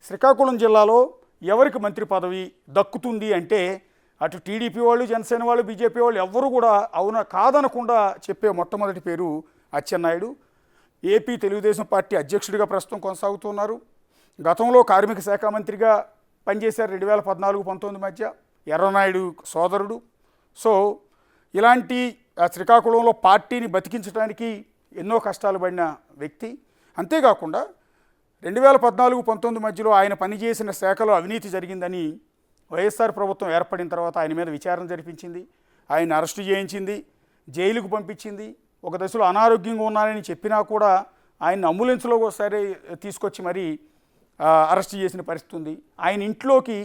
శ్రీకాకుళం జిల్లాలో ఎవరికి మంత్రి పదవి దక్కుతుంది అంటే అటు టీడీపీ వాళ్ళు, జనసేన వాళ్ళు, బీజేపీ వాళ్ళు ఎవ్వరూ కూడా అవునా కాదనకుండా చెప్పే మొట్టమొదటి పేరు అచ్చెన్నాయుడు. ఏపీ తెలుగుదేశం పార్టీ అధ్యక్షుడిగా ప్రస్తుతం కొనసాగుతున్నారు. గతంలో కార్మిక శాఖ మంత్రిగా పనిచేశారు 2014-19 మధ్య. ఎర్రనాయుడు సోదరుడు. సో ఇలాంటి శ్రీకాకుళంలో పార్టీని బతికించడానికి ఎన్నో కష్టాలు పడిన వ్యక్తి. అంతేకాకుండా 2014-19 మధ్యలో ఆయన పనిచేసిన శాఖలో అవినీతి జరిగిందని వైఎస్ఆర్ ప్రభుత్వం ఏర్పడిన తర్వాత ఆయన మీద విచారణ జరిపించింది, ఆయన అరెస్టు చేయించింది, జైలుకు పంపించింది. ఒక దశలో అనారోగ్యంగా ఉన్నారని చెప్పినా కూడా ఆయన అంబులెన్స్లో ఒకసారి తీసుకొచ్చి మరీ అరెస్ట్ చేసిన పరిస్థితి ఉంది. ఆయన ఇంట్లోకి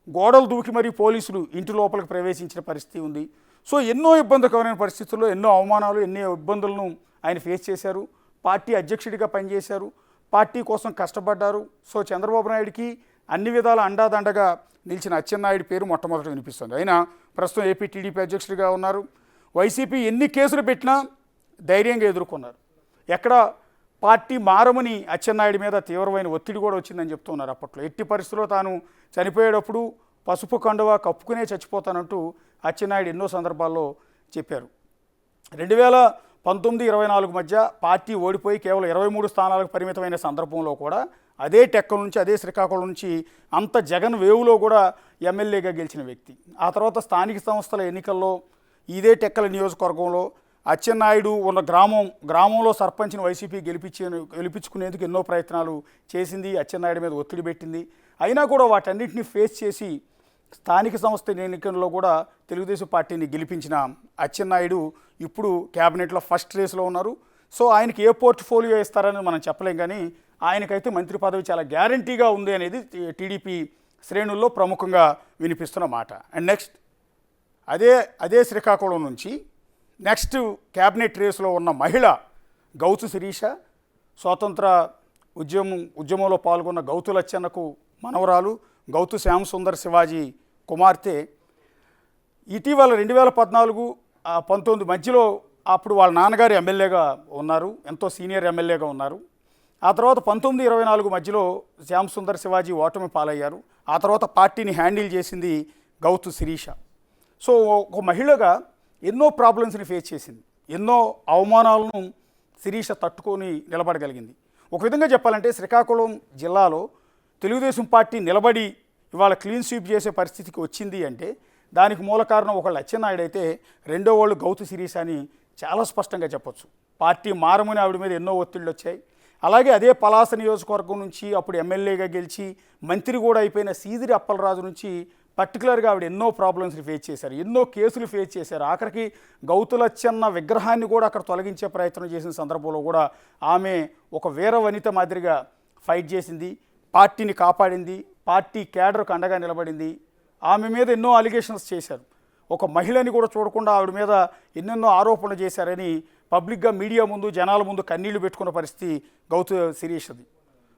గోడలు దూకి మరీ పోలీసులు ఇంటి లోపలికి ప్రవేశించిన పరిస్థితి ఉంది. సో ఎన్నో ఇబ్బందికరమైన పరిస్థితుల్లో ఎన్నో అవమానాలు, ఎన్నో ఇబ్బందులను ఆయన ఫేస్ చేశారు. పార్టీ అధ్యక్షుడిగా పనిచేశారు, పార్టీ కోసం కష్టపడ్డారు. సో చంద్రబాబు నాయుడికి అన్ని విధాల అండాదండగా నిలిచిన అచ్చెన్నాయుడు పేరు మొట్టమొదటి వినిపిస్తుంది. ఆయన ప్రస్తుతం ఏపీ టీడీపీ అధ్యక్షుడిగా ఉన్నారు. వైసీపీ ఎన్ని కేసులు పెట్టినా ధైర్యంగా ఎదుర్కొన్నారు. ఎక్కడ పార్టీ మారమని అచ్చెన్నాయుడి మీద తీవ్రమైన ఒత్తిడి కూడా వచ్చిందని చెప్తున్నారు. అప్పట్లో ఎట్టి పరిస్థితుల్లో తాను చనిపోయేటప్పుడు పసుపు కండువా కప్పుకునే చచ్చిపోతానంటూ అచ్చెన్నాయుడు ఎన్నో సందర్భాల్లో చెప్పారు. 2019-24 మధ్య పార్టీ ఓడిపోయి కేవలం 23 స్థానాలకు పరిమితమైన సందర్భంలో కూడా అదే టెక్కల నుంచి, అదే శ్రీకాకుళం నుంచి అంత జగన్ వేవులో కూడా ఎమ్మెల్యేగా గెలిచిన వ్యక్తి. ఆ తర్వాత స్థానిక సంస్థల ఎన్నికల్లో ఇదే టెక్కల నియోజకవర్గంలో అచ్చెన్నాయుడు ఉన్న గ్రామంలో సర్పంచ్ని వైసీపీ గెలిపించుకునేందుకు ఎన్నో ప్రయత్నాలు చేసింది. అచ్చెన్నాయుడు మీద ఒత్తిడి పెట్టింది. అయినా కూడా వాటన్నిటిని ఫేస్ చేసి స్థానిక సంస్థ ఎన్నికల్లో కూడా తెలుగుదేశం పార్టీని గెలిపించిన అచ్చెన్నాయుడు ఇప్పుడు క్యాబినెట్లో ఫస్ట్ రేస్లో ఉన్నారు. సో ఆయనకి ఏ పోర్ట్ఫోలియో ఇస్తారని మనం చెప్పలేం, కానీ ఆయనకైతే మంత్రి పదవి చాలా గ్యారంటీగా ఉంది అనేది టీడీపీ శ్రేణుల్లో ప్రముఖంగా వినిపిస్తున్న మాట. అండ్ నెక్స్ట్ అదే శ్రీకాకుళం నుంచి నెక్స్ట్ క్యాబినెట్ రేసులో ఉన్న మహిళ గౌతు శిరీష. స్వాతంత్ర ఉద్యమంలో పాల్గొన్న గౌతు లచ్చన్నకు మనవరాలు, గౌతు శ్యామసుందర్ శివాజీ కుమార్తె. ఇటీవల 2014-19 మధ్యలో అప్పుడు వాళ్ళ నాన్నగారు ఎమ్మెల్యేగా ఉన్నారు, ఎంతో సీనియర్ ఎమ్మెల్యేగా ఉన్నారు. ఆ తర్వాత 19-24 మధ్యలో శ్యామసుందర్ శివాజీ ఓటమి పాలయ్యారు. ఆ తర్వాత పార్టీని హ్యాండిల్ చేసింది గౌతు శిరీష. సో ఒక మహిళగా ఎన్నో ప్రాబ్లమ్స్ని ఫేస్ చేసింది, ఎన్నో అవమానాలను శిరీష తట్టుకొని నిలబడగలిగింది. ఒక విధంగా చెప్పాలంటే శ్రీకాకుళం జిల్లాలో తెలుగుదేశం పార్టీ నిలబడి ఇవాళ క్లీన్ స్వీప్ చేసే పరిస్థితికి వచ్చింది అంటే దానికి మూల కారణం ఒకళ్ళు అచ్చెన్నాయుడు అయితే, రెండో వాళ్ళు గౌతు శిరీష అని చాలా స్పష్టంగా చెప్పొచ్చు. పార్టీ మారమని ఆవిడ మీద ఎన్నో ఒత్తిళ్ళు వచ్చాయి. అలాగే అదే పలాస నియోజకవర్గం నుంచి అప్పుడు ఎమ్మెల్యేగా గెలిచి మంత్రి కూడా అయిపోయిన సీదిరి అప్పలరాజు నుంచి పర్టికులర్గా ఆవిడ ఎన్నో ప్రాబ్లమ్స్ని ఫేస్ చేశారు, ఎన్నో కేసులు ఫేస్ చేశారు. ఆఖరికి గౌతు లచ్చన్న విగ్రహాన్ని కూడా అక్కడ తొలగించే ప్రయత్నం చేసిన సందర్భంలో కూడా ఆమె ఒక వీర వనిత మాదిరిగా ఫైట్ చేసింది, పార్టీని కాపాడింది, పార్టీ క్యాడర్కు అండగా నిలబడింది. ఆమె మీద ఎన్నో అలిగేషన్స్ చేశారు. ఒక మహిళని కూడా చూడకుండా ఆవిడ మీద ఎన్నెన్నో ఆరోపణలు చేశారని పబ్లిక్గా మీడియా ముందు, జనాల ముందు కన్నీళ్లు పెట్టుకున్న పరిస్థితి గౌతు శిరీషది.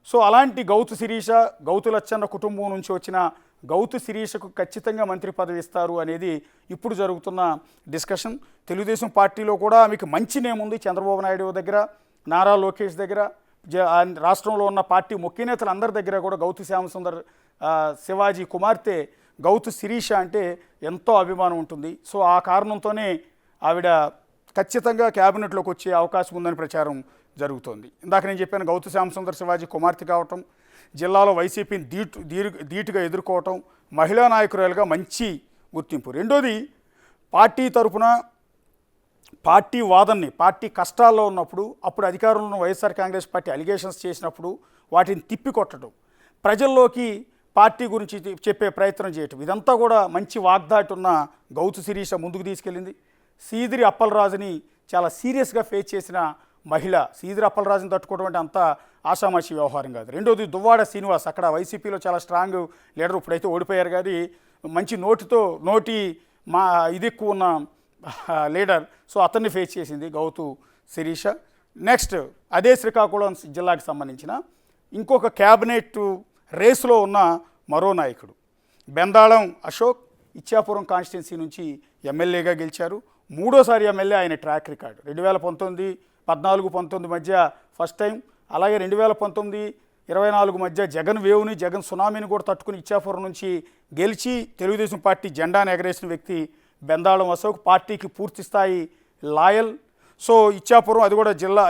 సో అలాంటి గౌతు శిరీష, గౌతు లచ్చన్న కుటుంబం నుంచి వచ్చిన గౌతు శిరీషకు ఖచ్చితంగా మంత్రి పదవి ఇస్తారు అనేది ఇప్పుడు జరుగుతున్న డిస్కషన్. తెలుగుదేశం పార్టీలో కూడా ఆమెకు మంచి నేముంది. చంద్రబాబు నాయుడు దగ్గర, నారా లోకేష్ దగ్గర, రాష్ట్రంలో ఉన్న పార్టీ ముఖ్య నేతలందరి దగ్గర కూడా గౌతు శ్యామసుందర్ శివాజీ కుమార్తె గౌతు శిరీష అంటే ఎంతో అభిమానం ఉంటుంది. సో ఆ కారణంతోనే ఆవిడ ఖచ్చితంగా క్యాబినెట్లోకి వచ్చే అవకాశం ఉందని ప్రచారం జరుగుతోంది. ఇందాక నేను చెప్పాను, గౌతు శ్యామసుందర్ శివాజీ కుమార్తె కావటం, జిల్లాలో వైసీపీని ధీటుగా ఎదుర్కోవటం, మహిళా నాయకురాలుగా మంచి గుర్తింపు. రెండోది, పార్టీ తరపున పార్టీ వాదనని, పార్టీ కష్టాల్లో ఉన్నప్పుడు, అప్పుడు అధికారంలో ఉన్న వైఎస్ఆర్ కాంగ్రెస్ పార్టీ అలిగేషన్స్ చేసినప్పుడు వాటిని తిప్పికొట్టడం, ప్రజల్లోకి పార్టీ గురించి చెప్పే ప్రయత్నం చేయటం, ఇదంతా కూడా మంచి వాగ్దాటి ఉన్న గౌతు శిరీష ముందుకు తీసుకెళ్ళింది. సీదిరి అప్పలరాజుని చాలా సీరియస్గా ఫేస్ చేసిన మహిళ. సీదిరి అప్పలరాజుని తట్టుకోవడం అంటే అంత ఆషామాషి వ్యవహారం కాదు. రెండోది, దువ్వాడ శ్రీనివాస్, అక్కడ వైసీపీలో చాలా స్ట్రాంగ్ లీడర్, ఇప్పుడైతే ఓడిపోయారు కానీ మంచి నోటి ఇది ఎక్కువ ఉన్న లీడర్. సో అతన్ని ఫేస్ చేసింది గౌతు శిరీష. నెక్స్ట్ అదే శ్రీకాకుళం జిల్లాకి సంబంధించిన ఇంకొక క్యాబినెట్ రేసులో ఉన్న మరో నాయకుడు బెందాళం అశోక్. ఇచ్చాపురం కాన్స్టిట్యున్సీ నుంచి ఎమ్మెల్యేగా గెలిచారు. మూడోసారి ఎమ్మెల్యే ఆయన ట్రాక్ రికార్డు. 2014-19 మధ్య ఫస్ట్ టైం, అలాగే 2019 24 మధ్య జగన్ వేవ్ని జగన్ సునామీని కూడా తట్టుకుని ఇచ్చాపురం నుంచి గెలిచి తెలుగుదేశం పార్టీ జెండాను ఎగరేసిన వ్యక్తి బెందాళం అశోక్, పార్టీకి పూర్తి స్థాయి లాయల్. సో ఇచ్చాపురం అది కూడా జిల్లా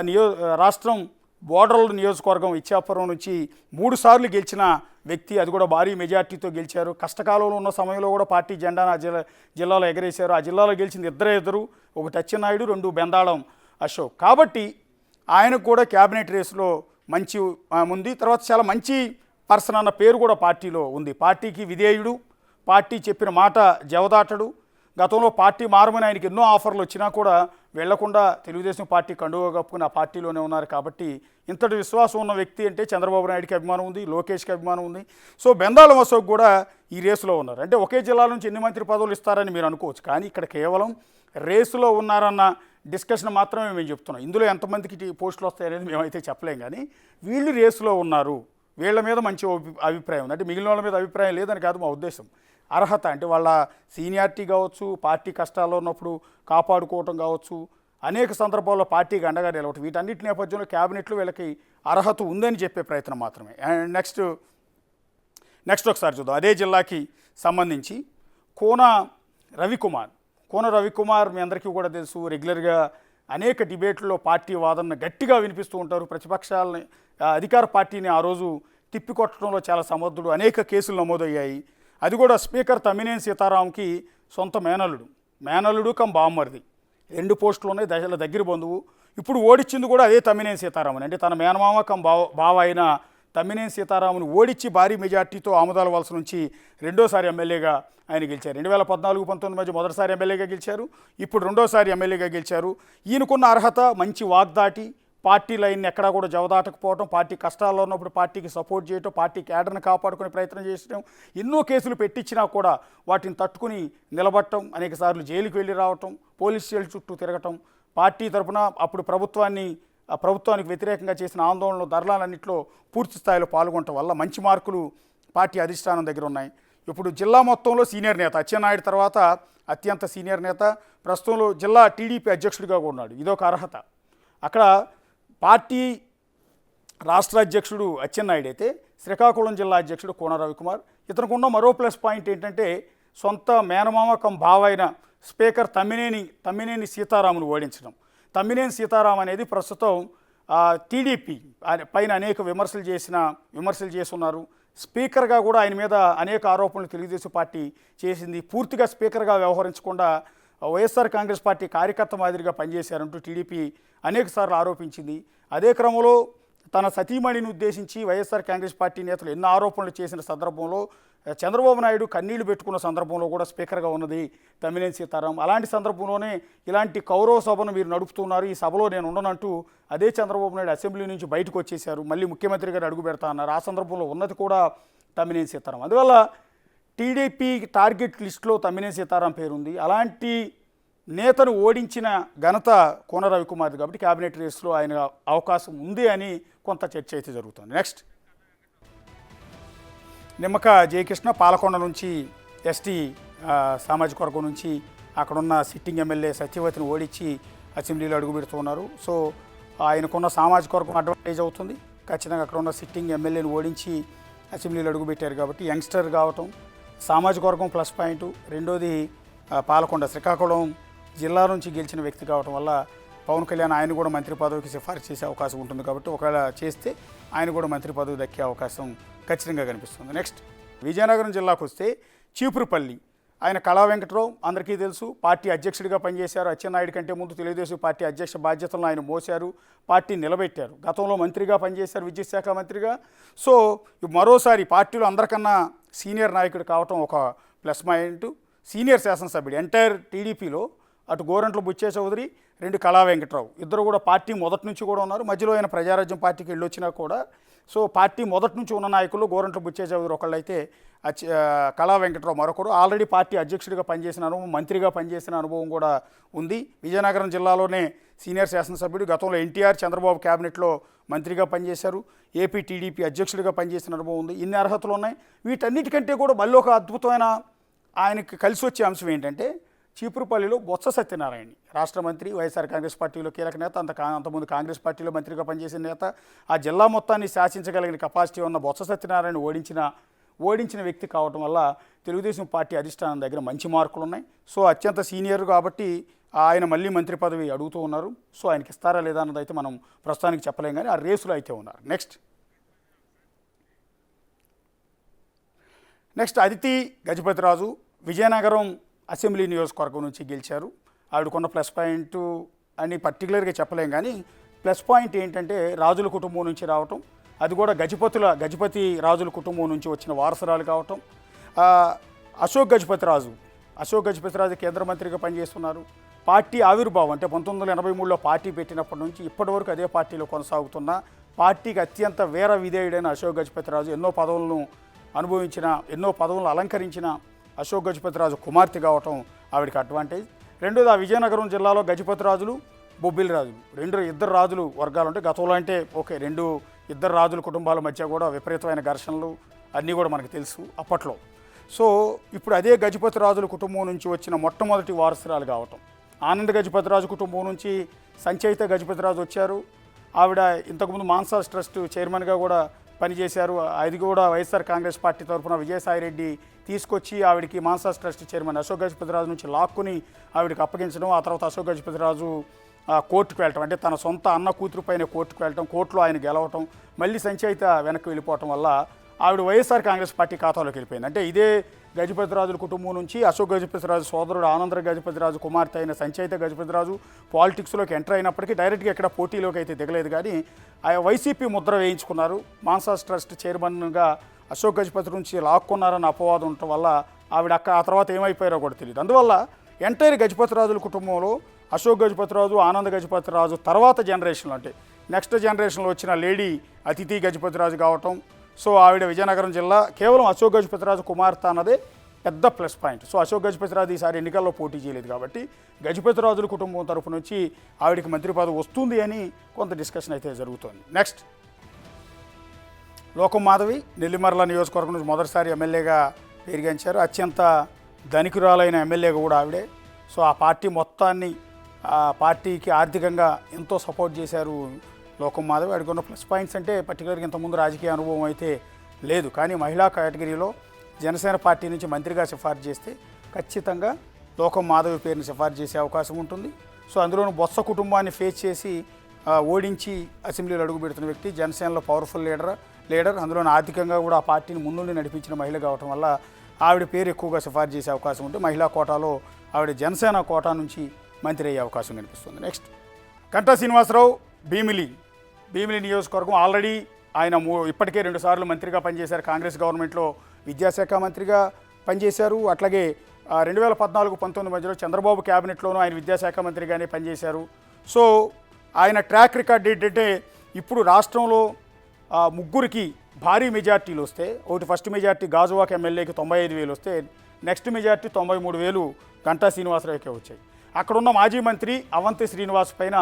రాష్ట్రం బోర్డర్ల నియోజకవర్గం ఇచ్చాపురం నుంచి 3 సార్లు గెలిచిన వ్యక్తి, అది కూడా భారీ మెజార్టీతో గెలిచారు. కష్టకాలంలో ఉన్న సమయంలో కూడా పార్టీ జెండాను ఆ జిల్లాలో ఎగరేశారు. ఆ జిల్లాలో గెలిచింది ఇద్దరు, ఒకటి అచ్చెన్నాయుడు, 2 బెందాళం అశోక్. కాబట్టి ఆయనకు కూడా క్యాబినెట్ రేసులో మంచి ఉంది. తర్వాత చాలా మంచి పర్సన్ అన్న పేరు కూడా పార్టీలో ఉంది. పార్టీకి విధేయుడు, పార్టీ చెప్పిన మాట జవదాటడు. గతంలో పార్టీ మారమని ఆయనకి ఎన్నో ఆఫర్లు వచ్చినా కూడా వెళ్లకుండా తెలుగుదేశం పార్టీ కండువా కప్పుకుని ఆ పార్టీలోనే ఉన్నారు. కాబట్టి ఇంతటి విశ్వాసం ఉన్న వ్యక్తి అంటే చంద్రబాబు నాయుడికి అభిమానం ఉంది, లోకేష్కి అభిమానం ఉంది. సో బెందాళం అశోక్ కూడా ఈ రేసులో ఉన్నారు. అంటే ఒకే జిల్లా నుంచి ఎన్ని మంత్రి పదవులు ఇస్తారని మీరు అనుకోవచ్చు, కానీ ఇక్కడ కేవలం రేసులో ఉన్నారన్న డిస్కషన్ మాత్రమే మేము చెప్తున్నాం. ఇందులో ఎంతమందికి పోస్టులు వస్తాయి అనేది మేమైతే చెప్పలేం, కానీ వీళ్ళు రేసులో ఉన్నారు, వీళ్ళ మీద మంచి అభిప్రాయం ఉంది. అంటే మిగిలిన వాళ్ళ మీద అభిప్రాయం లేదని కాదు మా ఉద్దేశం. అర్హత అంటే వాళ్ళ సీనియారిటీ కావచ్చు, పార్టీ కష్టాల్లో ఉన్నప్పుడు కాపాడుకోవటం కావచ్చు, అనేక సందర్భాల్లో పార్టీకి అండగా నిలవటం, వీటన్నిటి నేపథ్యంలో క్యాబినెట్లో వీళ్ళకి అర్హత ఉందని చెప్పే ప్రయత్నం మాత్రమే. అండ్ నెక్స్ట్ ఒకసారి చూద్దాం. అదే జిల్లాకి సంబంధించి కోన రవికుమార్ మీ అందరికీ కూడా తెలుసు. రెగ్యులర్గా అనేక డిబేట్లలో పార్టీ వాదనను గట్టిగా వినిపిస్తూ ఉంటారు. ప్రతిపక్షాలని అధికార పార్టీని ఆ రోజు తిప్పికొట్టడంలో చాలా సమర్థుడు. అనేక కేసులు నమోదయ్యాయి. అది కూడా స్పీకర్ తమ్మినేని సీతారాంకి సొంత మేనల్లుడు కమ్ బామ్మర్ది, 2 పోస్టులు ఉన్నాయి, దశల దగ్గర బంధువు. ఇప్పుడు ఓడించింది కూడా అదే తమ్మినేని సీతారామన్. అంటే తన మేనమామ కమ్ బావ అయిన తమ్మినేని సీతారామును ఓడించి భారీ మెజార్టీతో ఆముదాల వలస నుంచి రెండోసారి ఎమ్మెల్యేగా ఆయన గెలిచారు. 2014-19 మధ్య మొదటిసారి ఎమ్మెల్యేగా గెలిచారు, ఇప్పుడు రెండోసారి ఎమ్మెల్యేగా గెలిచారు. ఈయనకున్న అర్హత మంచి వాగ్దాటి, పార్టీ లైన్ని ఎక్కడా కూడా జవదాటకపోవడం, పార్టీ కష్టాల్లో ఉన్నప్పుడు పార్టీకి సపోర్ట్ చేయటం, పార్టీ క్యాడర్ని కాపాడుకునే ప్రయత్నం చేయడం, ఎన్నో కేసులు పెట్టించినా కూడా వాటిని తట్టుకుని నిలబడటం, అనేకసార్లు జైలుకి వెళ్ళి రావటం, పోలీస్ స్టేషన్ చుట్టూ తిరగటం, పార్టీ తరఫున అప్పుడు ప్రభుత్వానికి వ్యతిరేకంగా చేసిన ఆందోళనలు, ధర్నాలన్నింటిలో పూర్తి స్థాయిలో పాల్గొనటం వల్ల మంచి మార్కులు పార్టీ అధిష్టానం దగ్గర ఉన్నాయి. ఇప్పుడు జిల్లా మొత్తంలో సీనియర్ నేత, అచ్చెన్నాయుడు తర్వాత అత్యంత సీనియర్ నేత, ప్రస్తుతంలో జిల్లా టీడీపీ అధ్యక్షుడిగా కూడా ఉన్నాడు. ఇదొక అర్హత. అక్కడ పార్టీ రాష్ట్ర అధ్యక్షుడు అచ్చెన్నాయుడు అయితే శ్రీకాకుళం జిల్లా అధ్యక్షుడు కోన రవికుమార్. ఇతనికి ఉన్న మరో ప్లస్ పాయింట్ ఏంటంటే సొంత మేనమామ కమ్ బావ అయిన స్పీకర్ తమ్మినేని సీతారామును ఓడించడం. తమ్మినేని సీతారాం అనేది ప్రస్తుతం టీడీపీ పైన అనేక విమర్శలు చేస్తున్నారు. స్పీకర్గా కూడా ఆయన మీద అనేక ఆరోపణలు తెలుగుదేశం పార్టీ చేసింది. పూర్తిగా స్పీకర్గా వ్యవహరించకుండా వైఎస్ఆర్ కాంగ్రెస్ పార్టీ కార్యకర్త మాదిరిగా పనిచేశారంటూ టీడీపీ అనేకసార్లు ఆరోపించింది. అదే క్రమంలో తన సతీమణిని ఉద్దేశించి వైఎస్ఆర్ కాంగ్రెస్ పార్టీ నేతలు ఎన్నో ఆరోపణలు చేసిన సందర్భంలో చంద్రబాబు నాయుడు కన్నీళ్లు పెట్టుకున్న సందర్భంలో కూడా స్పీకర్గా ఉన్నది తమ్మినేని సీతారాం. అలాంటి సందర్భంలోనే ఇలాంటి కౌరవ సభను మీరు నడుపుతున్నారు, ఈ సభలో నేను ఉండనంటూ అదే చంద్రబాబు నాయుడు అసెంబ్లీ నుంచి బయటకు వచ్చేశారు. మళ్ళీ ముఖ్యమంత్రి గారు అడుగు పెడతా అన్నారు. ఆ సందర్భంలో ఉన్నది కూడా తమ్మినేని సీతారాం. అందువల్ల టీడీపీ టార్గెట్ లిస్టులో తమ్మినేని సీతారాం పేరుంది. అలాంటి నేతను ఓడించిన ఘనత కోన రవికుమార్ది కాబట్టి క్యాబినెట్ రేసులో ఆయన అవకాశం ఉంది అని కొంత చర్చ అయితే జరుగుతుంది. నెక్స్ట్ నిమ్మక జయకృష్ణ పాలకొండ నుంచి ఎస్టీ సామాజిక వర్గం నుంచి అక్కడున్న సిట్టింగ్ ఎమ్మెల్యే సత్యవతిని ఓడించి అసెంబ్లీలో అడుగుపెడుతున్నారు. సో ఆయనకున్న సామాజిక వర్గం అడ్వాంటేజ్ అవుతుంది. ఖచ్చితంగా అక్కడ ఉన్న సిట్టింగ్ ఎమ్మెల్యేని ఓడించి అసెంబ్లీలో అడుగుపెట్టారు కాబట్టి యంగ్స్టర్ కావటం సామాజిక వర్గం ప్లస్ పాయింట్. రెండోది పాలకొండ శ్రీకాకుళం జిల్లా నుంచి గెలిచిన వ్యక్తి కావటం వల్ల పవన్ కళ్యాణ్ ఆయన కూడా మంత్రి పదవికి సిఫారసు చేసే అవకాశం ఉంటుంది కాబట్టి ఒకవేళ చేస్తే ఆయన కూడా మంత్రి పదవి దక్కే అవకాశం ఖచ్చితంగా కనిపిస్తుంది. నెక్స్ట్ విజయనగరం జిల్లాకు వస్తే చీపురుపల్లి ఆయన కళా వెంకటరావు అందరికీ తెలుసు. పార్టీ అధ్యక్షుడిగా పనిచేశారు. అచ్చెన్నాయుడు కంటే ముందు తెలుగుదేశం పార్టీ అధ్యక్ష బాధ్యతలను ఆయన మోశారు, పార్టీ నిలబెట్టారు. గతంలో మంత్రిగా పనిచేశారు, విద్యుత్ శాఖ మంత్రిగా. సో మరోసారి పార్టీలో అందరికన్నా సీనియర్ నాయకుడు కావటం ఒక ప్లస్ పాయింట్. సీనియర్ శాసనసభ్యుడు ఎంటైర్ టీడీపీలో అటు గోరంట్ల బుచ్చే చౌదరి, రెండు కళా వెంకటరావు ఇద్దరు కూడా పార్టీ మొదటి నుంచి కూడా ఉన్నారు. మధ్యలో ఆయన ప్రజారాజ్యం పార్టీకి వెళ్ళొచ్చినా కూడా సో పార్టీ మొదటి నుంచి ఉన్న నాయకులు గోరంట్ల బుచ్చే చౌదరి ఒకళ్ళైతే కళా వెంకటరావు మరొకరు. ఆల్రెడీ పార్టీ అధ్యక్షుడిగా పనిచేసిన అనుభవం, మంత్రిగా పనిచేసిన అనుభవం కూడా ఉంది. విజయనగరం జిల్లాలోనే సీనియర్ శాసనసభ్యుడు. గతంలో ఎన్టీఆర్ చంద్రబాబు క్యాబినెట్లో మంత్రిగా పనిచేశారు. ఏపీ టీడీపీ అధ్యక్షుడిగా పనిచేసిన అనుభవం ఉంది. ఇన్ని అర్హతలు ఉన్నాయి. వీటన్నిటికంటే కూడా మళ్ళీ ఒక అద్భుతమైన ఆయనకి కలిసి వచ్చే అంశం ఏంటంటే చీపురుపల్లిలో బొత్స సత్యనారాయణ రాష్ట్ర మంత్రి, వైఎస్ఆర్ కాంగ్రెస్ పార్టీలో కీలక నేత, అంతకుముందు కాంగ్రెస్ పార్టీలో మంత్రిగా పనిచేసిన నేత, ఆ జిల్లా మొత్తాన్ని శాసించగలిగిన కెపాసిటీ ఉన్న బొత్స సత్యనారాయణ ఓడించిన వ్యక్తి కావటం వల్ల తెలుగుదేశం పార్టీ అధిష్టానం దగ్గర మంచి మార్కులు ఉన్నాయి. సో అత్యంత సీనియర్ కాబట్టి ఆయన మళ్ళీ మంత్రి పదవి అడుగుతూ ఉన్నారు. సో ఆయనకి ఇస్తారా లేదా అన్నది అయితే మనం ప్రస్తుతానికి చెప్పలేం, కానీ ఆ రేసులో అయితే ఉన్నారు. నెక్స్ట్ అదితి గజపతిరాజు విజయనగరం అసెంబ్లీ నియోజకవర్గం నుంచి గెలిచారు. ఆవిడకున్న ప్లస్ పాయింట్ అని పర్టికులర్గా చెప్పలేం, కానీ ప్లస్ పాయింట్ ఏంటంటే రాజుల కుటుంబం నుంచి రావటం, అది కూడా గజపతి రాజుల కుటుంబం నుంచి వచ్చిన వారసురాలు కావటం. అశోక్ గజపతిరాజు కేంద్ర మంత్రిగా పనిచేస్తున్నారు. పార్టీ ఆవిర్భావం అంటే 1983లో పార్టీ పెట్టినప్పటి నుంచి ఇప్పటి వరకు అదే పార్టీలో కొనసాగుతున్న, పార్టీకి అత్యంత వీర విధేయుడైన అశోక్ గజపతిరాజు ఎన్నో పదవులను అలంకరించిన అశోక్ గజపతిరాజు కుమార్తె కావటం ఆవిడకి అడ్వాంటేజ్. రెండోది, ఆ విజయనగరం జిల్లాలో గజపతి రాజులు, బొబ్బిలి రాజులు ఇద్దరు రాజులు వర్గాలు ఉంటాయి. గతంలో అంటే ఇద్దరు రాజుల కుటుంబాల మధ్య కూడా విపరీతమైన ఘర్షణలు అన్నీ కూడా మనకు తెలుసు అప్పట్లో. సో ఇప్పుడు అదే గజపతి రాజుల కుటుంబం నుంచి వచ్చిన మొట్టమొదటి వారసురాలు కావటం. ఆనంద్ గజపతిరాజు కుటుంబం నుంచి సంచయిత గజపతిరాజు వచ్చారు. ఆవిడ ఇంతకుముందు మాన్సాస్ ట్రస్ట్ చైర్మన్గా కూడా పనిచేశారు. అది కూడా వైఎస్ఆర్ కాంగ్రెస్ పార్టీ తరఫున విజయసాయిరెడ్డి తీసుకొచ్చి ఆవిడకి మాన్సాస్ ట్రస్ట్ చైర్మన్ అశోక్ గజపతిరాజు నుంచి లాక్కుని ఆవిడకి అప్పగించడం. ఆ తర్వాత అశోక్ గజపతిరాజు కోర్టుకు వెళ్ళటం, అంటే తన సొంత అన్న కూతురు పైన కోర్టుకు వెళ్ళటం, కోర్టులో ఆయన గెలవటం, మళ్ళీ సంచయిత వెనక్కి వెళ్ళిపోవటం వల్ల ఆవిడ వైఎస్ఆర్ కాంగ్రెస్ పార్టీ ఖాతాలోకి వెళ్ళిపోయింది. అంటే ఇదే గజపతిరాజుల కుటుంబం నుంచి అశోక్ గజపతిరాజు సోదరుడు ఆనంద గజపతిరాజు కుమార్తె అయిన సంచయిత గజపతిరాజు పాలిటిక్స్లోకి ఎంటర్ అయినప్పటికీ డైరెక్ట్గా ఎక్కడ పోటీలోకి అయితే దిగలేదు, కానీ ఆ వైసీపీ ముద్ర వేయించుకున్నారు. మాన్సాస్ ట్రస్ట్ చైర్మన్గా అశోక్ గజపతి నుంచి లాక్కున్నారన్న అపవాదం ఉండటం వల్ల ఆవిడ ఆ తర్వాత ఏమైపోయారో కూడా తెలియదు. అందువల్ల ఎంటైర్ గజపతిరాజుల కుటుంబంలో అశోక్ గజపతిరాజు, ఆనంద గజపతిరాజు తర్వాత జనరేషన్లో, అంటే నెక్స్ట్ జనరేషన్లో వచ్చిన లేడీ అతిథి గజపతిరాజు కావటం. సో ఆవిడ విజయనగరం జిల్లా కేవలం అశోక్ గజపతిరాజు కుమార్తె అన్నదే పెద్ద plus point. So Ashok Gajapathiraju ఈసారి ఎన్నికల్లో పోటీ చేయలేదు కాబట్టి గజపతిరాజుల కుటుంబం తరపు నుంచి ఆవిడకి మంత్రి పదవి వస్తుంది అని కొంత డిస్కషన్ అయితే జరుగుతోంది. నెక్స్ట్, లోకం మాధవి నెల్లిమర్ల నియోజకవర్గం నుంచి మొదటిసారి ఎమ్మెల్యేగా పెరిగించారు. అత్యంత ధనికురాలైన ఎమ్మెల్యేగా కూడా ఆవిడే. సో ఆ పార్టీ మొత్తాన్ని, ఆ పార్టీకి ఆర్థికంగా ఎంతో సపోర్ట్ చేశారు లోకం మాధవి. వాడికి ఉన్న ప్లస్ పాయింట్స్ అంటే పర్టికులర్గా ఇంతకుముందు రాజకీయ అనుభవం అయితే లేదు, కానీ మహిళా కేటగిరీలో జనసేన పార్టీ నుంచి మంత్రిగా సిఫార్సు చేస్తే ఖచ్చితంగా లోకం మాధవి పేరుని సిఫార్సు చేసే అవకాశం ఉంటుంది. సో అందులోనూ బొత్స కుటుంబాన్ని ఫేస్ చేసి ఓడించి అసెంబ్లీలో అడుగు పెడుతున్న వ్యక్తి, జనసేనలో పవర్ఫుల్ లీడర్, అందులోనూ ఆర్థికంగా కూడా ఆ పార్టీని ముందుండి నడిపించిన మహిళ కావటం వల్ల ఆవిడ పేరు ఎక్కువగా సిఫార్సు చేసే అవకాశం ఉంటే మహిళా కోటాలో ఆవిడ జనసేన కోటా నుంచి మంత్రి అయ్యే అవకాశం కనిపిస్తుంది. నెక్స్ట్, గంటా శ్రీనివాసరావు భీమిలి నియోజకవర్గం. ఆల్రెడీ ఆయన ఇప్పటికే 2 సార్లు మంత్రిగా పనిచేశారు. కాంగ్రెస్ గవర్నమెంట్లో విద్యాశాఖ మంత్రిగా పనిచేశారు. అట్లాగే 2014-19 మధ్యలో చంద్రబాబు క్యాబినెట్లోనూ ఆయన విద్యాశాఖ మంత్రిగానే పనిచేశారు. సో ఆయన ట్రాక్ రికార్డ్ ఏంటంటే ఇప్పుడు రాష్ట్రంలో ముగ్గురికి భారీ మెజార్టీలు వస్తే, ఒకటి ఫస్ట్ మెజార్టీ గాజువాక ఎమ్మెల్యేకి 95,000 వస్తే, నెక్స్ట్ మెజార్టీ 93,000 గంటా శ్రీనివాసరావుకే వచ్చాయి. అక్కడున్న మాజీ మంత్రి అవంతి శ్రీనివాస్ పైన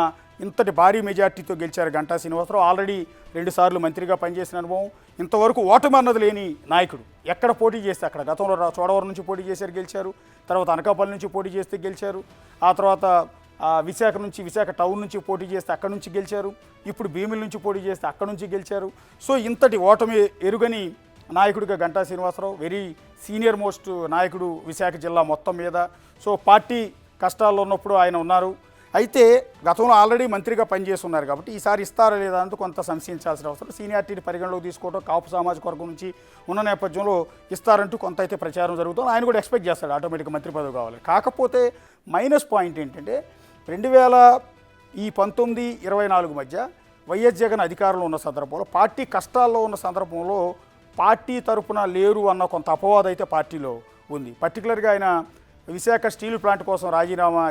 ఇంతటి భారీ మెజార్టీతో గెలిచారు గంటా శ్రీనివాసరావు. ఆల్రెడీ 2 సార్లు మంత్రిగా పనిచేసిన అనుభవం, ఇంతవరకు ఓటమి అన్నది లేని నాయకుడు. ఎక్కడ పోటీ చేస్తే అక్కడ, గతంలో చోడవరం నుంచి పోటీ చేశారు, గెలిచారు. తర్వాత అనకాపల్లి నుంచి పోటీ చేస్తే గెలిచారు. ఆ తర్వాత విశాఖ టౌన్ నుంచి పోటీ చేస్తే అక్కడ నుంచి గెలిచారు. ఇప్పుడు భీమిలి నుంచి పోటీ చేస్తే అక్కడ నుంచి గెలిచారు. సో ఇంతటి ఓటమి ఎరుగని నాయకుడిగా Ganta Srinivasa Rao, very senior most నాయకుడు విశాఖ జిల్లా మొత్తం మీద. సో పార్టీ కష్టాల్లో ఉన్నప్పుడు ఆయన ఉన్నారు. అయితే గతంలో ఆల్రెడీ మంత్రిగా పనిచేస్తున్నారు కాబట్టి ఈసారి ఇస్తారా లేదా అంటూ కొంత సంశయించాల్సిన అవసరం. సీనియారిటీని పరిగణలోకి తీసుకోవడం, కాపు సామాజిక వర్గం నుంచి ఉన్న నేపథ్యంలో ఇస్తారంటూ కొంత అయితే ప్రచారం జరుగుతుంది. ఆయన కూడా ఎక్స్పెక్ట్ చేస్తాడు ఆటోమేటిక్గా మంత్రి పదవి కావాలి. కాకపోతే మైనస్ పాయింట్ ఏంటంటే 2019-24 మధ్య వైఎస్ జగన్ అధికారంలో ఉన్న సందర్భంలో, పార్టీ కష్టాల్లో ఉన్న సందర్భంలో పార్టీ తరపున లేరు అన్న కొంత అపవాదం అయితే పార్టీలో ఉంది. పర్టికులర్గా ఆయన విశాఖ స్టీల్ ప్లాంట్ కోసం రాజీనామా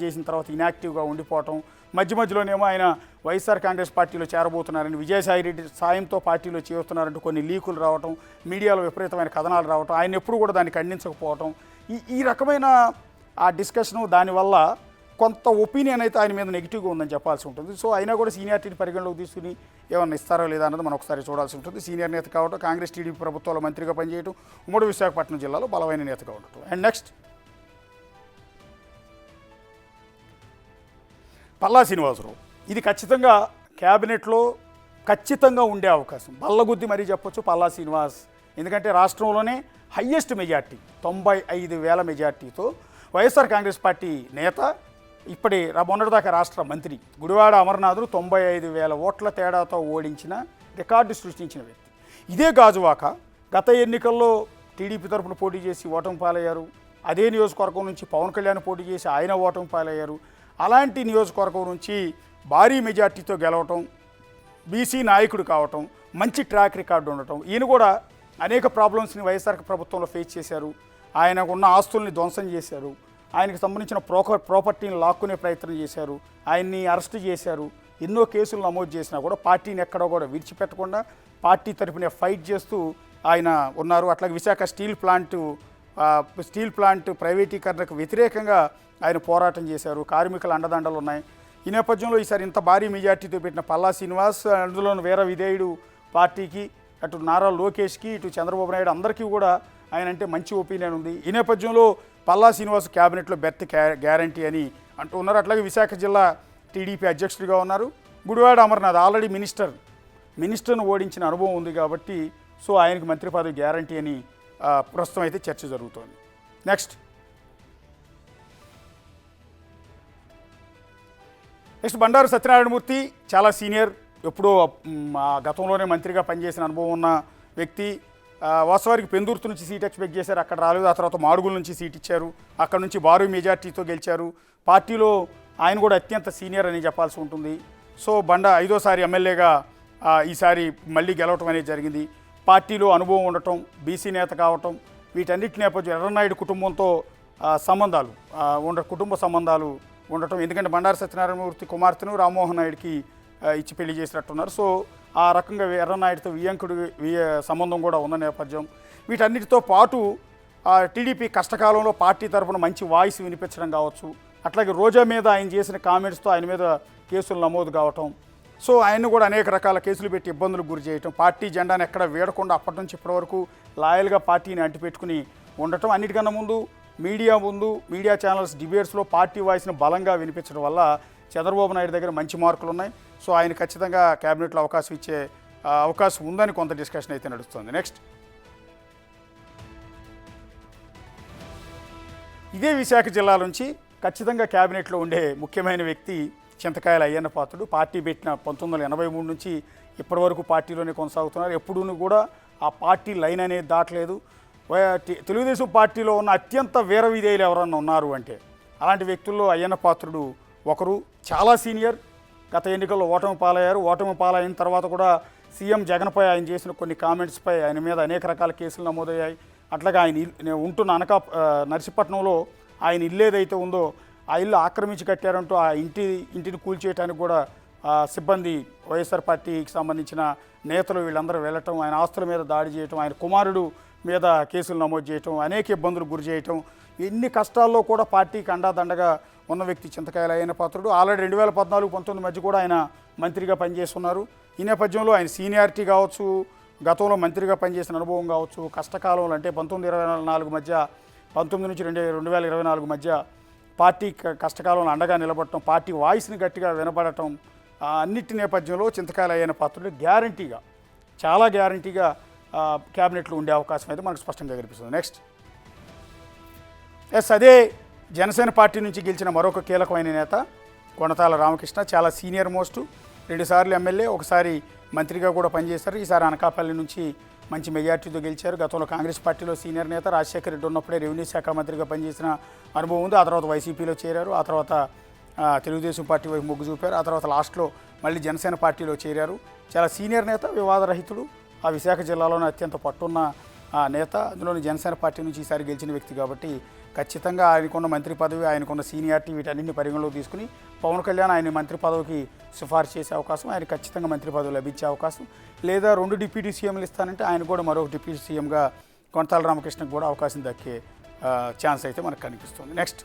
చేసిన తర్వాత ఇన్యాక్టివ్గా ఉండిపోవటం, మధ్యలోనేమో ఆయన వైఎస్ఆర్ కాంగ్రెస్ పార్టీలో చేరబోతున్నారని, విజయసాయిరెడ్డి సాయంతో పార్టీలో చేరుతున్నారంటూ కొన్ని లీకులు రావటం, మీడియాలో విపరీతమైన కథనాలు రావటం, ఆయన ఎప్పుడు కూడా దాన్ని ఖండించకపోవటం, ఈ రకమైన ఆ డిస్కషను, దానివల్ల కొంత ఒపీనియన్ అయితే ఆయన మీద నెగిటివ్గా ఉందని చెప్పాల్సి ఉంటుంది. సో అయినా కూడా సీనియారిటీని పరిగణలోకి తీసుకుని ఏమన్నా ఇస్తారో లేదా అన్నది మనం ఒకసారి చూడాల్సి ఉంటుంది. సీనియర్ నేత కావడం, కాంగ్రెస్ టీడీపీ ప్రభుత్వాల మంత్రిగా పనిచేయడం, ఉమ్మడి విశాఖపట్నం జిల్లాలో బలమైన నేతగా ఉండటం. And next, Palla Srinivasa Rao. ఇది ఖచ్చితంగా క్యాబినెట్లో ఖచ్చితంగా ఉండే అవకాశం, బల్లగుద్ది మరీ చెప్పొచ్చు పల్లా శ్రీనివాస్. ఎందుకంటే రాష్ట్రంలోనే హయ్యెస్ట్ మెజార్టీ 95,000 మెజార్టీతో వైఎస్ఆర్ కాంగ్రెస్ పార్టీ నేత, ఇప్పటి మొన్నటిదాకా రాష్ట్ర మంత్రి గుడివాడ అమర్నాథ్ను 95,000 ఓట్ల తేడాతో ఓడించిన రికార్డు సృష్టించిన వ్యక్తి. ఇదే గాజువాక గత ఎన్నికల్లో టీడీపీ తరఫున పోటీ చేసి ఓటమి పాలయ్యారు. అదే నియోజకవర్గం నుంచి పవన్ కళ్యాణ్ పోటీ చేసి ఆయన ఓటమి పాలయ్యారు. అలాంటి నియోజకవర్గం నుంచి భారీ మెజార్టీతో గెలవటం, బీసీ నాయకుడు కావటం, మంచి ట్రాక్ రికార్డు ఉండటం. ఈయన కూడా అనేక ప్రాబ్లమ్స్ని వైఎస్ఆర్ ప్రభుత్వంలో ఫేస్ చేశారు. ఆయనకు ఉన్న ఆస్తుల్ని ధ్వంసం చేశారు. ఆయనకు సంబంధించిన ప్రాపర్టీని లాక్కునే ప్రయత్నం చేశారు. ఆయన్ని అరెస్ట్ చేశారు. ఎన్నో కేసులు నమోదు చేసినా కూడా పార్టీని ఎక్కడో కూడా విడిచిపెట్టకుండా పార్టీ తరఫున ఫైట్ చేస్తూ ఆయన ఉన్నారు. అట్లాగే విశాఖ స్టీల్ ప్లాంట్ ప్రైవేటీకరణకు వ్యతిరేకంగా ఆయన పోరాటం చేశారు. కార్మికుల అండదండలు ఉన్నాయి. ఈ నేపథ్యంలో ఈసారి ఇంత భారీ మెజార్టీతో పెట్టిన పల్లా శ్రీనివాస్, అందులో వీర విధేయుడు పార్టీకి, అటు నారా లోకేష్కి, ఇటు చంద్రబాబు నాయుడు అందరికీ కూడా ఆయన అంటే మంచి ఒపీనియన్ ఉంది. ఈ నేపథ్యంలో పల్లా శ్రీనివాస్ క్యాబినెట్లో బెర్త్ గ్యారంటీ అని అంటూ ఉన్నారు. అట్లాగే విశాఖ జిల్లా టీడీపీ అధ్యక్షుడిగా ఉన్నారు. గుడివాడ అమర్నాథ్ ఆల్రెడీ మినిస్టర్ను ఓడించిన అనుభవం ఉంది కాబట్టి సో ఆయనకు మంత్రి పదవి గ్యారంటీ అని ప్రస్తుతం అయితే చర్చ జరుగుతోంది. నెక్స్ట్ బండారు సత్యనారాయణమూర్తి చాలా సీనియర్, ఎప్పుడో గతంలోనే మంత్రిగా పనిచేసిన అనుభవం ఉన్న వ్యక్తి. వాస్తవానికి పెందుర్తి నుంచి సీట్ ఎక్స్పెక్ట్ చేశారు, అక్కడ రాలేదు. ఆ తర్వాత మాడుగుల నుంచి సీట్ ఇచ్చారు, అక్కడ నుంచి భారీ మెజార్టీతో గెలిచారు. పార్టీలో ఆయన కూడా అత్యంత సీనియర్ అని చెప్పాల్సి ఉంటుంది. సో 5వ ఎమ్మెల్యేగా ఈసారి మళ్ళీ గెలవటం అనేది జరిగింది. పార్టీలో అనుభవం ఉండటం, బీసీ నేత కావటం, వీటన్నిటి నేపథ్యం ఎర్రనాయుడు కుటుంబంతో కుటుంబ సంబంధాలు ఉండటం. ఎందుకంటే బండారు సత్యనారాయణమూర్తి కుమార్తెను రామ్మోహన్ నాయుడికి ఇచ్చి పెళ్లి చేసినట్టున్నారు. సో ఆ రకంగా ఎర్రనాయుడితో వియ్యంకుడు సంబంధం కూడా ఉన్న నేపథ్యం. వీటన్నిటితో పాటు టీడీపీ కష్టకాలంలో పార్టీ తరఫున మంచి వాయిస్ వినిపించడం కావచ్చు. అట్లాగే రోజా మీద ఆయన చేసిన కామెంట్స్తో ఆయన మీద కేసులు నమోదు కావటం. సో ఆయన్ని కూడా అనేక రకాల కేసులు పెట్టి ఇబ్బందులకు గురి చేయటం, పార్టీ జెండాను ఎక్కడ వీడకుండా అప్పటి నుంచి ఇప్పటి వరకు లాయల్గా పార్టీని అంటిపెట్టుకుని ఉండటం. అన్నిటికన్నా ముందు మీడియా ఛానల్స్ డిబేట్స్లో పార్టీ వాయిస్ని బలంగా వినిపించడం వల్ల చంద్రబాబు నాయుడు దగ్గర మంచి మార్కులు ఉన్నాయి. సో ఆయన ఖచ్చితంగా క్యాబినెట్లో అవకాశం ఇచ్చే అవకాశం ఉందని కొంత డిస్కషన్ అయితే నడుస్తుంది. నెక్స్ట్ ఇదే విశాఖ జిల్లా నుంచి ఖచ్చితంగా క్యాబినెట్లో ఉండే ముఖ్యమైన వ్యక్తి చింతకాయల అయ్యన్న పాత్రుడు. పార్టీ పెట్టిన 1983 నుంచి ఇప్పటి వరకు పార్టీలోనే కొనసాగుతున్నారు. ఎప్పుడూ కూడా ఆ పార్టీ లైన్ అనేది దాటలేదు. తెలుగుదేశం పార్టీలో ఉన్న అత్యంత వీర విధేయులు ఎవరన్నా ఉన్నారు అంటే అలాంటి వ్యక్తుల్లో అయ్యన్న పాత్రుడు ఒకరు. చాలా సీనియర్, గత ఎన్నికల్లో ఓటమి పాలయ్యారు. ఓటమి పాలైన తర్వాత కూడా సీఎం జగన్పై ఆయన చేసిన కొన్ని కామెంట్స్పై ఆయన మీద అనేక రకాల కేసులు నమోదయ్యాయి. అట్లాగే ఆయన ఉంటున్న నర్సీపట్నంలో ఆయన ఇల్లు ఏదైతే ఉందో ఆ ఇల్లు ఆక్రమించి కట్టారంటూ ఆ ఇంటిని కూల్చేయడానికి కూడా సిబ్బంది, వైఎస్ఆర్ పార్టీకి సంబంధించిన నేతలు వీళ్ళందరూ వెళ్ళటం, ఆయన ఆస్తుల మీద దాడి చేయటం, ఆయన కుమారుడు మీద కేసులు నమోదు చేయటం, అనేక ఇబ్బందులు గురి చేయటం, ఎన్ని కష్టాల్లో కూడా పార్టీకి అండాదండగా ఉన్న వ్యక్తి చింతకాయల అయ్యన్న పాత్రుడు. ఆల్రెడీ 2014-19 మధ్య కూడా ఆయన మంత్రిగా పనిచేస్తున్నారు. ఈ నేపథ్యంలో ఆయన సీనియారిటీ కావచ్చు, గతంలో మంత్రిగా పనిచేసిన అనుభవం కావచ్చు, కష్టకాలంలో అంటే 1924 మధ్య 19 నుంచి 2024 మధ్య పార్టీ కష్టకాలంలో అండగా నిలబడటం, పార్టీ వాయిస్ని గట్టిగా వినబడటం, అన్నిటి నేపథ్యంలో చింతకాయల అయ్యన్న పాత్రుడు చాలా గ్యారంటీగా క్యాబినెట్లో ఉండే అవకాశం అయితే మనకు స్పష్టంగా కనిపిస్తుంది. నెక్స్ట్ అదే జనసేన పార్టీ నుంచి గెలిచిన మరొక కీలకమైన నేత కొనతాల రామకృష్ణ. చాలా సీనియర్ మోస్టు, 2 సార్లు ఎమ్మెల్యే, ఒకసారి మంత్రిగా కూడా పనిచేశారు. ఈసారి అనకాపల్లి నుంచి మంచి మెజార్టీతో గెలిచారు. గతంలో కాంగ్రెస్ పార్టీలో సీనియర్ నేత, రాజశేఖర రెడ్డి ఉన్నప్పుడే రెవెన్యూ శాఖ మంత్రిగా పనిచేసిన అనుభవం ఉంది. ఆ తర్వాత వైసీపీలో చేరారు. ఆ తర్వాత తెలుగుదేశం పార్టీ వైపు మొగ్గు చూపారు. ఆ తర్వాత లాస్ట్లో మళ్ళీ జనసేన పార్టీలో చేరారు. చాలా సీనియర్ నేత, వివాదరహితుడు, ఆ విశాఖ జిల్లాలోనే అత్యంత పట్టున్న నేత. అందులోని జనసేన పార్టీ నుంచి ఈసారి గెలిచిన వ్యక్తి కాబట్టి ఖచ్చితంగా ఆయనకున్న మంత్రి పదవి, ఆయనకున్న సీనియారిటీ వీటన్నింటిని పరిగణలోకి తీసుకుని పవన్ కళ్యాణ్ ఆయన మంత్రి పదవికి సిఫార్సు చేసే అవకాశం, ఆయన ఖచ్చితంగా మంత్రి పదవి లభించే అవకాశం, లేదా 2 డిప్యూటీ సీఎంలు ఇస్తానంటే ఆయన కూడా మరొక డిప్యూటీ సీఎంగా కొనతాల రామకృష్ణకు కూడా అవకాశం దక్కే ఛాన్స్ అయితే మనకు కనిపిస్తుంది. నెక్స్ట్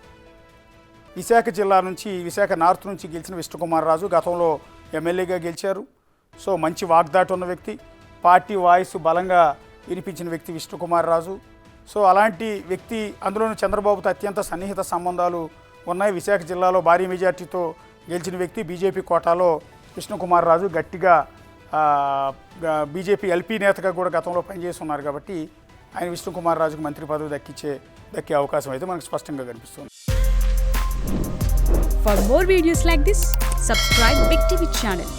విశాఖ జిల్లా నుంచి, విశాఖ నార్త్ నుంచి గెలిచిన విష్ణుకుమార్ రాజు గతంలో ఎమ్మెల్యేగా గెలిచారు. సో మంచి వాగ్దాటి ఉన్న వ్యక్తి, పార్టీ వాయిస్ బలంగా వినిపించిన వ్యక్తి విష్ణుకుమార్ రాజు. సో అలాంటి వ్యక్తి, అందులోనూ చంద్రబాబుతో అత్యంత సన్నిహిత సంబంధాలు ఉన్నాయి. విశాఖ జిల్లాలో భారీ మెజార్టీతో గెలిచిన వ్యక్తి. బీజేపీ కోటాలో విష్ణుకుమార్ రాజు గట్టిగా బీజేపీ ఎల్పీ నేతగా కూడా గతంలో పనిచేసి ఉన్నారు కాబట్టి ఆయన విష్ణుకుమార్ రాజుకు మంత్రి పదవి దక్కే అవకాశం అయితే మనకు స్పష్టంగా కనిపిస్తుంది. For more videos like this, subscribe Big TV channel.